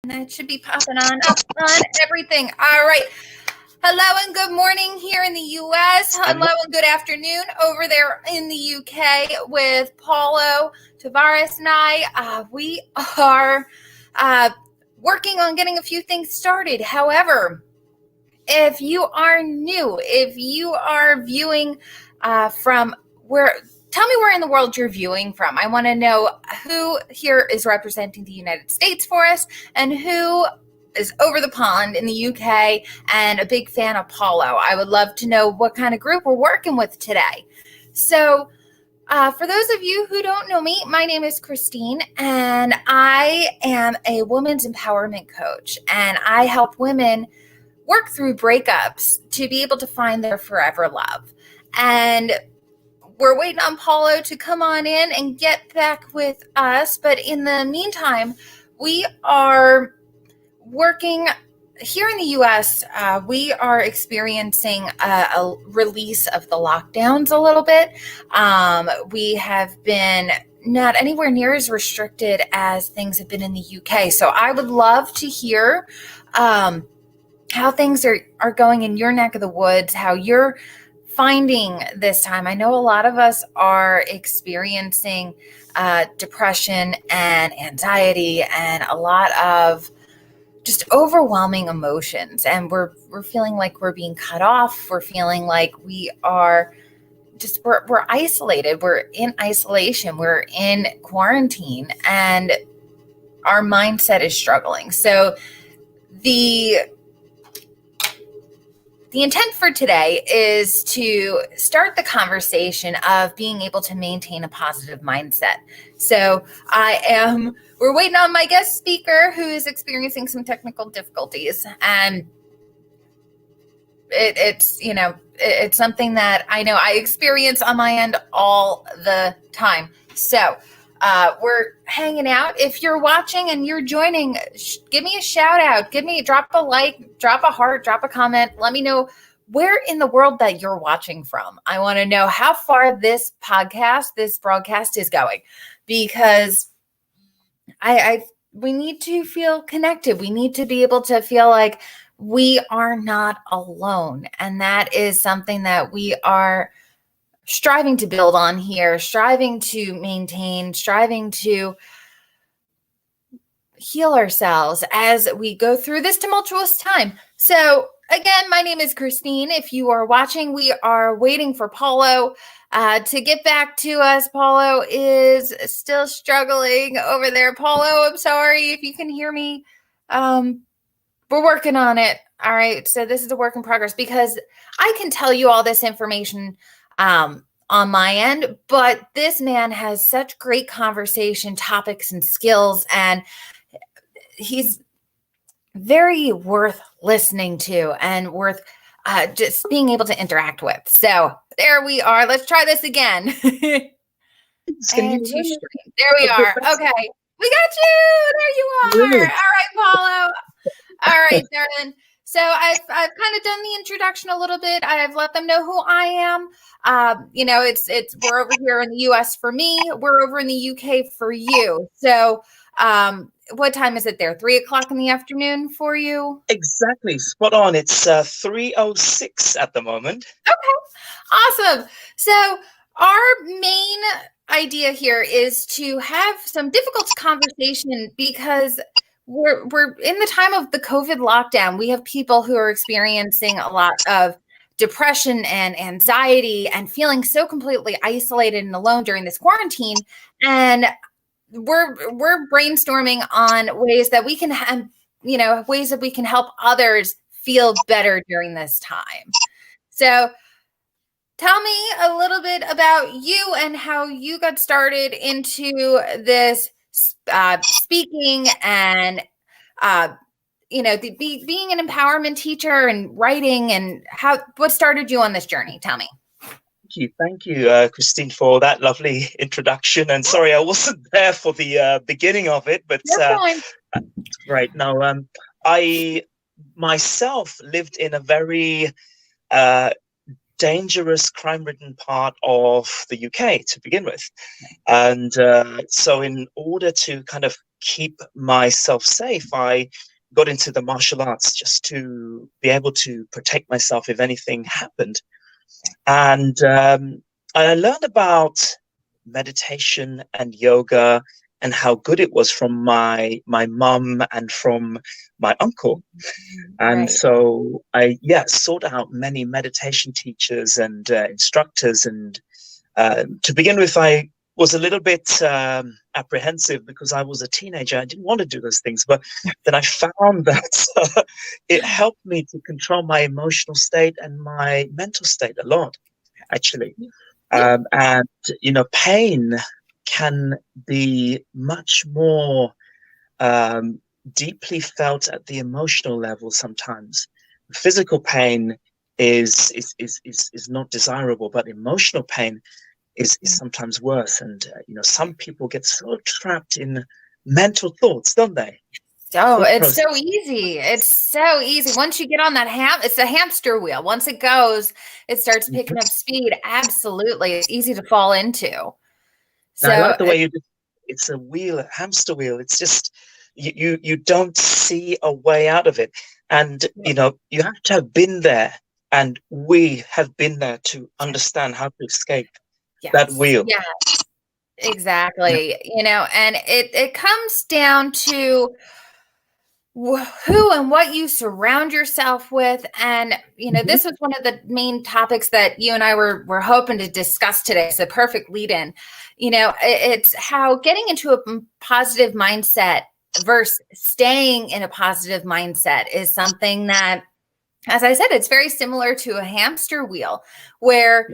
And that should be popping on everything. All right. Hello and good morning here in the U.S. Hello and good afternoon over there in the U.K. with Paulo Tavares and I. We are working on getting a few things started. However, if you are new, if you are viewing from where, tell me where in the world you're viewing from. I want to know who here is representing the United States for us and who is over the pond in the UK and a big fan of Paulo. I would love to know what kind of group we're working with today. So for those of you who don't know me, my name is Christine, and I am a women's empowerment coach, and I help women work through breakups to be able to find their forever love. And we're waiting on Paulo to come on in and get back with us. But in the meantime, we are working here in the U.S. We are experiencing a release of the lockdowns a little bit. We have been not anywhere near as restricted as things have been in the UK. So I would love to hear how things are going in your neck of the woods, how you're finding this time. I know a lot of us are experiencing depression and anxiety and a lot of just overwhelming emotions, and we're feeling like we're being cut off. We're feeling like we are just we're isolated. We're in isolation. We're in quarantine, and our mindset is struggling. So the intent for today is to start the conversation of being able to maintain a positive mindset. So we're waiting on my guest speaker who is experiencing some technical difficulties. And it's something that I know I experience on my end all the time. So we're hanging out. If you're watching and you're joining, give me a shout out. Drop a like, drop a heart, drop a comment. Let me know where in the world that you're watching from. I want to know how far this broadcast is going, because we need to feel connected. We need to be able to feel like we are not alone. And that is something that we are striving to build on here, striving to maintain, striving to heal ourselves as we go through this tumultuous time. So again, my name is Christine. If you are watching, we are waiting for Paulo to get back to us. Paulo is still struggling over there. Paulo, I'm sorry if you can hear me. We're working on it. All right. So this is a work in progress, because I can tell you all this information on my end, but this man has such great conversation topics and skills, and he's very worth listening to and worth just being able to interact with. So there we are. Let's try this again. There we are. Okay. We got you. There you are. All right, Paulo. All right, darling. So I've kind of done the introduction a little bit. I've let them know who I am. We're over here in the US for me. We're over in the UK for you. So what time is it there? 3:00 in the afternoon for you? Exactly. Spot on. It's 3:06 at the moment. Okay. Awesome. So our main idea here is to have some difficult conversation, because we're in the time of the COVID lockdown. We have people who are experiencing a lot of depression and anxiety and feeling so completely isolated and alone during this quarantine. And we're brainstorming on ways that we can help others feel better during this time. So tell me a little bit about you and how you got started into this speaking and being an empowerment teacher and writing, and what started you on this journey. Tell me. Thank you, Christine, for that lovely introduction. And sorry, I wasn't there for the beginning of it, but right now, I myself lived in a very dangerous, crime-ridden part of the UK to begin with, and so in order to kind of keep myself safe, I got into the martial arts just to be able to protect myself if anything happened. And I learned about meditation and yoga and how good it was from my mum and from my uncle. And so I sought out many meditation teachers and instructors. And to begin with, I was a little bit apprehensive because I was a teenager. I didn't want to do those things, but then I found that it helped me to control my emotional state and my mental state a lot, actually. And, pain can be much more deeply felt at the emotional level sometimes. Physical pain is not desirable, but emotional pain is sometimes worse. And, some people get so trapped in mental thoughts, don't they? Oh, it's so easy. It's so easy. Once you get on that it's a hamster wheel. Once it goes, it starts picking up speed. Absolutely. It's easy to fall into. So I like the way it's a wheel, a hamster wheel. It's just, you don't see a way out of it. And, you have to have been there. And we have been there to understand how to escape that wheel. Yeah, exactly. And it comes down to who and what you surround yourself with. And, this was one of the main topics that you and I were hoping to discuss today. It's a perfect lead in. It's how getting into a positive mindset versus staying in a positive mindset is something that, as I said, it's very similar to a hamster wheel where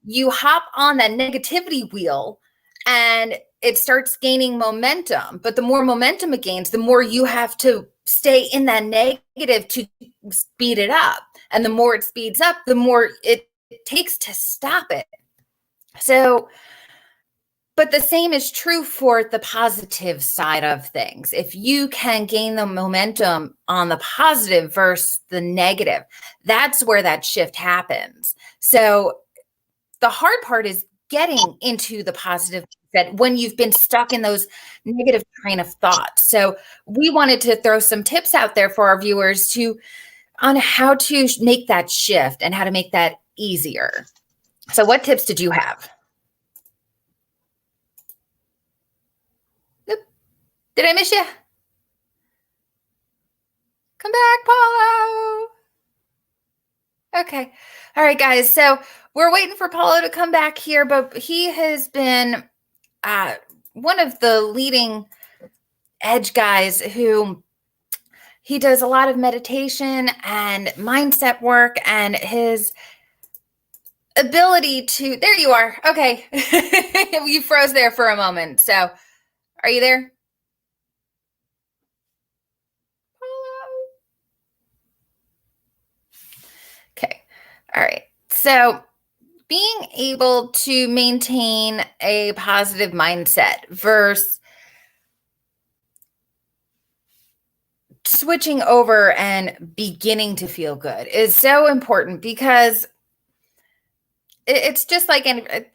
you hop on that negativity wheel and it starts gaining momentum. But the more momentum it gains, the more you have to stay in that negative to speed it up. And the more it speeds up, the more it takes to stop it. So, but the same is true for the positive side of things. If you can gain the momentum on the positive versus the negative, that's where that shift happens. So the hard part is getting into the positive mindset when you've been stuck in those negative train of thought. So we wanted to throw some tips out there for our viewers on how to make that shift and how to make that easier. So what tips did you have? Did I miss you? Come back, Paulo. Okay. All right, guys. So we're waiting for Paulo to come back here, but he has been one of the leading edge guys who he does a lot of meditation and mindset work, and his ability to, there you are. Okay. You froze there for a moment. So are you there? Okay. All right. So being able to maintain a positive mindset versus switching over and beginning to feel good is so important, because it's just like,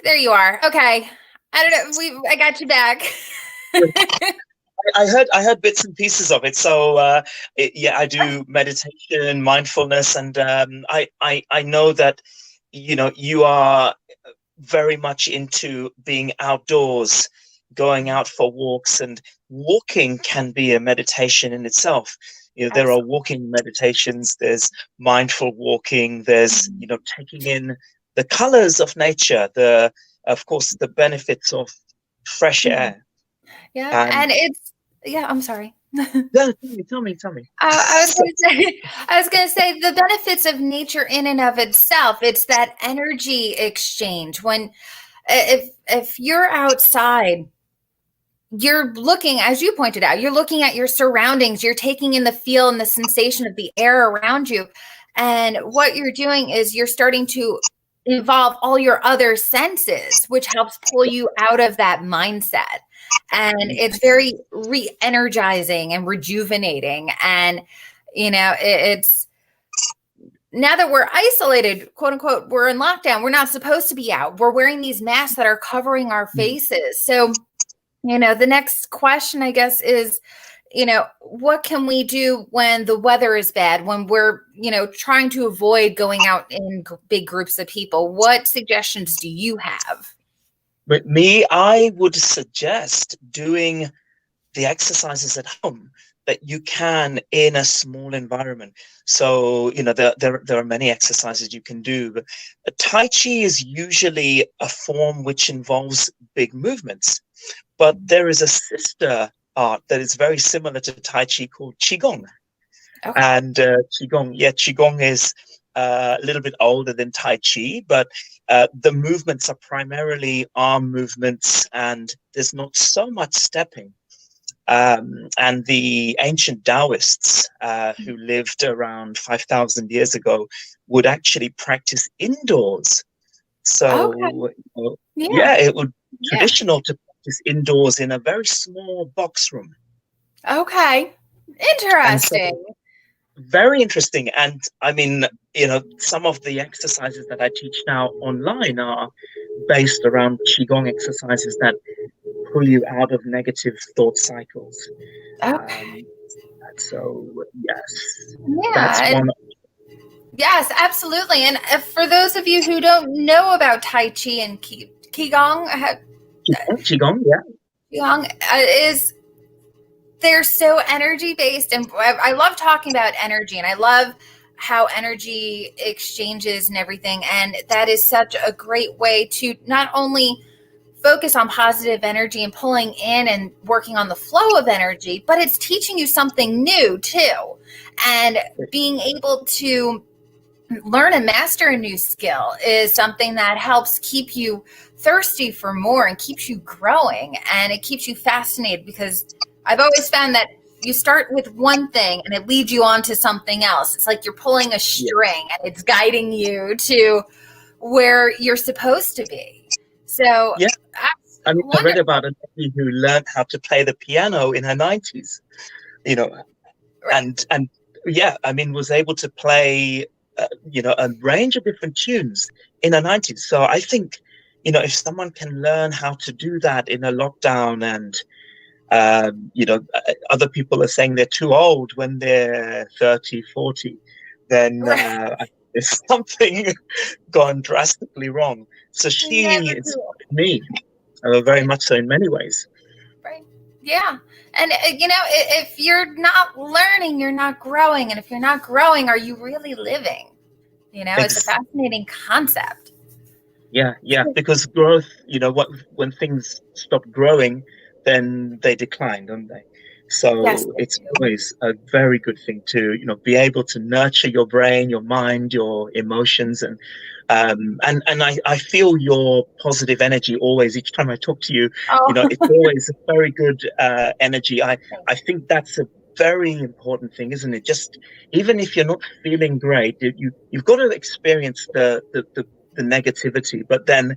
there you are. Okay. I don't know. I got you back. I heard bits and pieces of it. So I do meditation, mindfulness, and I know that you are very much into being outdoors, going out for walks, and walking can be a meditation in itself. There are walking meditations. There's mindful walking. There's taking in the colors of nature. Of course, the benefits of fresh air. Yeah, and it's. Yeah, I'm sorry. No, tell me. I was going to say the benefits of nature in and of itself. It's that energy exchange. If you're outside, you're looking, as you pointed out, you're looking at your surroundings. You're taking in the feel and the sensation of the air around you. And what you're doing is you're starting to involve all your other senses, which helps pull you out of that mindset. And it's very re-energizing and rejuvenating. And, it's now that we're isolated, quote unquote, we're in lockdown. We're not supposed to be out. We're wearing these masks that are covering our faces. So The next question, I guess, is, what can we do when the weather is bad, when we're, trying to avoid going out in big groups of people? What suggestions do you have? With me, I would suggest doing the exercises at home that you can in a small environment. So, there are many exercises you can do, but Tai Chi is usually a form which involves big movements. But there is a sister art that is very similar to Tai Chi called Qigong. Okay. And Qigong is a little bit older than Tai Chi, but the movements are primarily arm movements, and there's not so much stepping. And the ancient Taoists who lived around 5,000 years ago would actually practice indoors. So, it would be traditional to practice indoors in a very small box room. Okay. Interesting. So, very interesting. And I mean, some of the exercises that I teach now online are based around Qigong exercises that pull you out of negative thought cycles. Okay. So, yes, that's one. Yes, absolutely. And for those of you who don't know about Tai Chi and Qigong, Qigong, Qigong is, they're so energy based, and I love talking about energy, and I love how energy exchanges and everything. And that is such a great way to not only focus on positive energy and pulling in and working on the flow of energy, but it's teaching you something new too. And being able to learn and master a new skill is something that helps keep you thirsty for more and keeps you growing, and it keeps you fascinated, because I've always found that you start with one thing and it leads you on to something else. It's like you're pulling a string and it's guiding you to where you're supposed to be. So I read about a lady who learned how to play the piano in her 90s, and was able to play a range of different tunes in her 90s. So I think, if someone can learn how to do that in a lockdown, and other people are saying they're too old when they're 30, 40, then there's something gone drastically wrong. So she inspired me very much so in many ways. Right. Yeah. And, if you're not learning, you're not growing. And if you're not growing, are you really living? It's a fascinating concept. Yeah. Because growth, when things stop growing, then they decline, don't they? So it's always a very good thing to, be able to nurture your brain, your mind, your emotions, and I feel your positive energy always. Each time I talk to you, it's always a very good energy. I think that's a very important thing, isn't it? Just even if you're not feeling great, you've got to experience the negativity, but then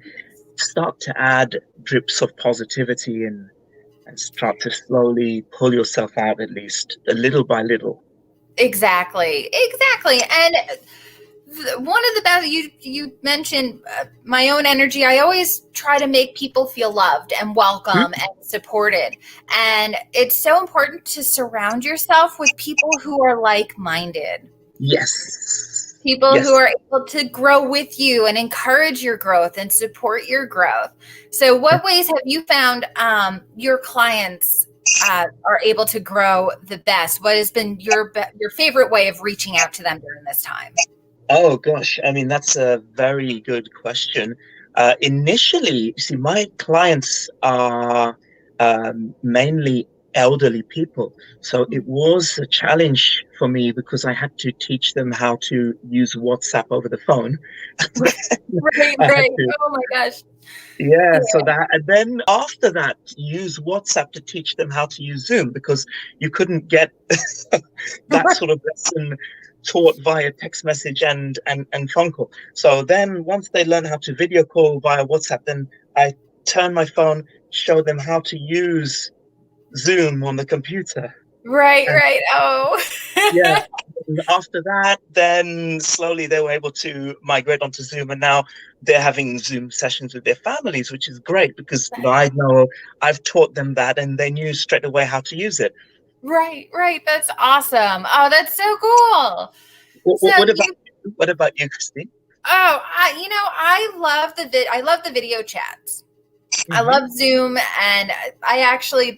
start to add drips of positivity and start to slowly pull yourself out, at least a little by little. Exactly. And one of the best, you mentioned my own energy. I always try to make people feel loved and welcome and supported. And it's so important to surround yourself with people who are like-minded. Yes. People who are able to grow with you and encourage your growth and support your growth. So what ways have you found your clients are able to grow the best? What has been your favorite way of reaching out to them during this time? Oh, gosh. I mean, that's a very good question. Initially, see, my clients are mainly elderly people. So it was a challenge for me because I had to teach them how to use WhatsApp over the phone. Right. Oh my gosh. Yeah, so that, and then after that, use WhatsApp to teach them how to use Zoom, because you couldn't get that sort of lesson taught via text message and phone call. So then once they learn how to video call via WhatsApp, then I turn my phone, show them how to use Zoom on the computer. Right. Oh. Yeah. And after that, then slowly they were able to migrate onto Zoom, and now they're having Zoom sessions with their families, which is great because I know I've taught them that, and they knew straight away how to use it. Right. That's awesome. Oh, that's so cool. What about you, Christine? Oh, I love the video chats. I love Zoom, and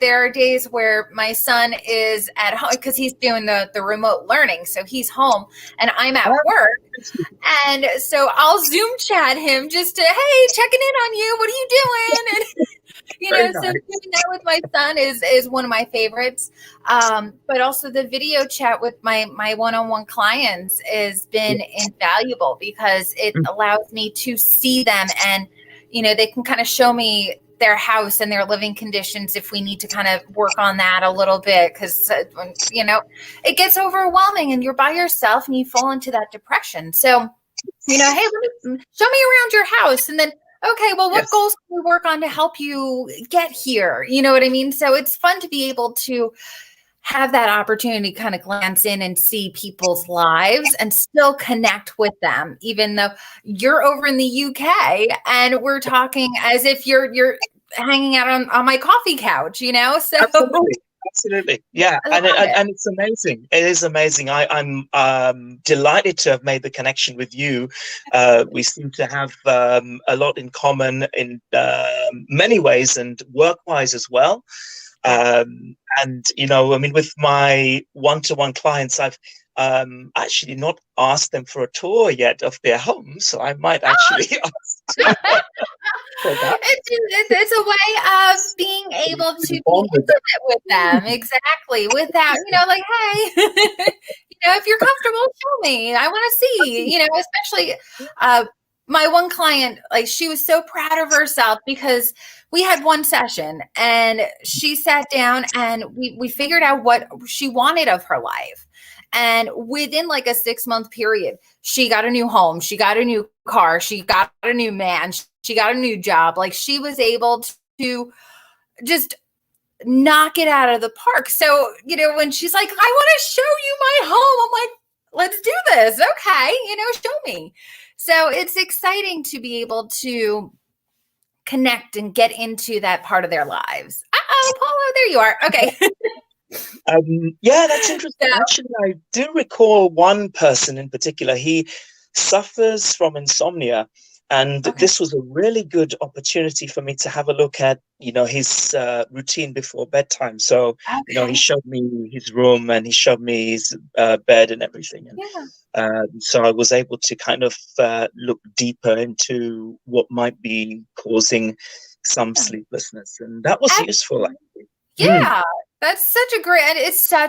there are days where my son is at home because he's doing the remote learning. So he's home and I'm at work. And so I'll Zoom chat him just to, hey, checking in on you. What are you doing? And, so doing that with my son is one of my favorites. But also the video chat with my one-on-one clients has been invaluable because it allows me to see them, and they can kind of show me their house and their living conditions if we need to kind of work on that a little bit, because it gets overwhelming and you're by yourself and you fall into that depression. So hey, show me around your house, and then okay, well, what goals can we work on to help you get here? You know what I mean? So it's fun to be able to have that opportunity to kind of glance in and see people's lives and still connect with them, even though you're over in the UK and we're talking as if you're hanging out on my coffee couch, So Absolutely. Yeah. And it's amazing. It is amazing. I'm delighted to have made the connection with you. We seem to have a lot in common in many ways, and work-wise as well. With my one-to-one clients, I've actually not asked them for a tour yet of their home, so I might actually ask. It's a way of being able to be intimate with them, exactly. Without, like, hey, if you're comfortable, show me. I want to see. Especially my one client, like, she was so proud of herself because we had one session and she sat down and we figured out what she wanted of her life. And within like a 6-month period, she got a new home, she got a new car, she got a new man, she got a new job. Like, she was able to just knock it out of the park. So, when she's like, I want to show you my home, I'm like, let's do this. Okay. Show me. So it's exciting to be able to connect and get into that part of their lives. Paulo, there you are. Okay. That's interesting. Actually, I do recall one person in particular. He suffers from insomnia, and this was a really good opportunity for me to have a look at, his routine before bedtime. So, he showed me his room and he showed me his bed and everything. And, so I was able to kind of look deeper into what might be causing some sleeplessness, and that was useful. Actually. Yeah. It's such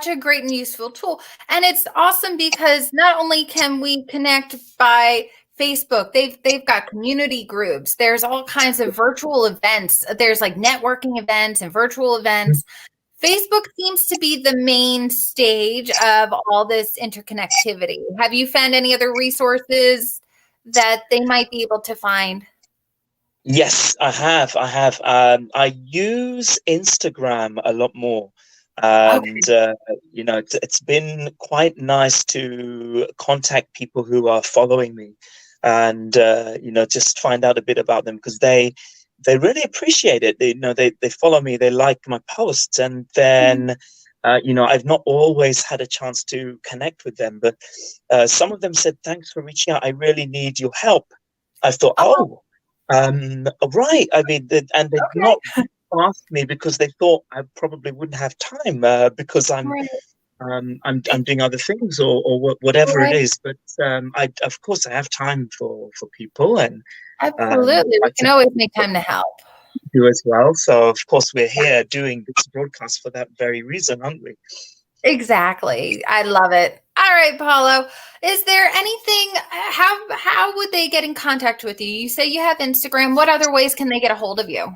a great and useful tool. And it's awesome because not only can we connect by Facebook, they've got community groups. There's all kinds of virtual events. There's like networking events and virtual events. Facebook seems to be the main stage of all this interconnectivity. Have you found any other resources that they might be able to find? Yes, I have. I use Instagram a lot more. And, it's been quite nice to contact people who are following me and, just find out a bit about them, because they really appreciate it. They follow me, they like my posts, and then, I've not always had a chance to connect with them, but some of them said, thanks for reaching out. I really need your help. I thought, right. I mean, and they've not asked me because they thought I probably wouldn't have time because I'm doing other things or whatever it is. But of course I have time for people, and absolutely, we can always make time to help. Do as well. So of course we're here doing this broadcast for that very reason, aren't we? Exactly. I love it. All right, Paulo, is there anything, how would they get in contact with you? You say you have Instagram. What other ways can they get a hold of you?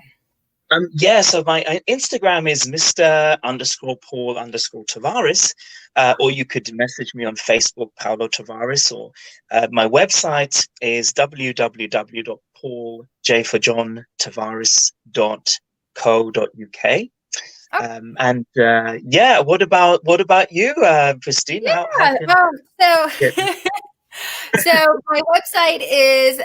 So my Instagram is Mr_Paul_Tavares, or you could message me on Facebook, Paulo Tavares, or my website is www.pauljforjohntavares.co.uk. And what about you, Christine? Yeah. How can So get so my website is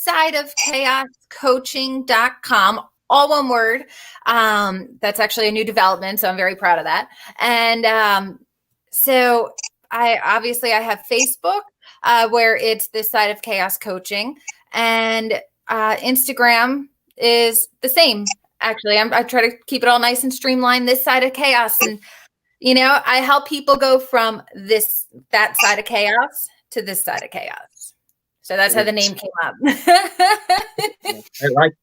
thissideofchaoscoaching.com, all one word. That's actually a new development, so I'm very proud of that. And so I have Facebook, where it's This Side of Chaos Coaching, and Instagram is the same. Actually, I try to keep it all nice and streamlined. This Side of Chaos, and I help people go from that side of chaos to this side of chaos. So that's how the name came up. I like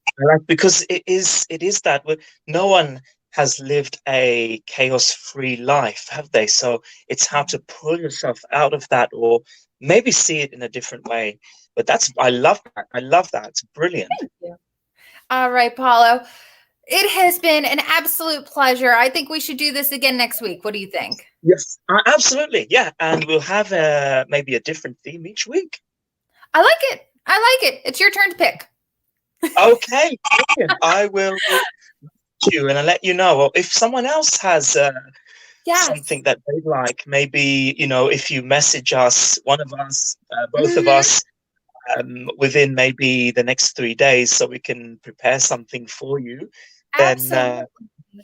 because it is that no one has lived a chaos-free life, have they? So it's how to pull yourself out of that, or maybe see it in a different way. But I love that. I love that. It's brilliant. Thank you. All right, Paulo. It has been an absolute pleasure. I think we should do this again next week. What do you think? Yes, absolutely. Yeah. And we'll have maybe a different theme each week. I like it. It's your turn to pick. Okay. I will you and I'll let you know. Or if someone else has something that they'd like, maybe, if you message us, one of us, both of us, within maybe the next 3 days, so we can prepare something for you. Absolutely.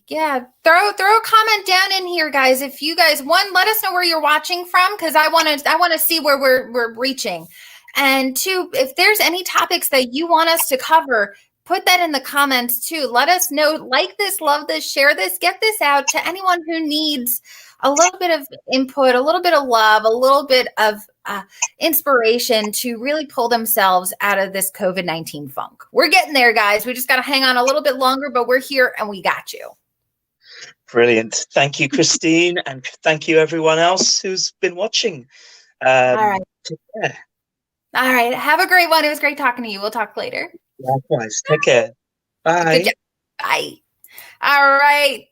Yeah, throw a comment down in here, guys. If you guys let us know where you're watching from, because I want to see where we're reaching. And two, if there's any topics that you want us to cover, put that in the comments too. Let us know. Like this, love this, share this, get this out to anyone who needs a little bit of input, a little bit of love, a little bit of inspiration to really pull themselves out of this COVID-19 funk. We're getting there, guys. We just got to hang on a little bit longer, but we're here and we got you. Brilliant. Thank you, Christine. And thank you, everyone else who's been watching. All right. All right. Have a great one. It was great talking to you. We'll talk later. Likewise. Take care. Bye. Good job. Bye. All right.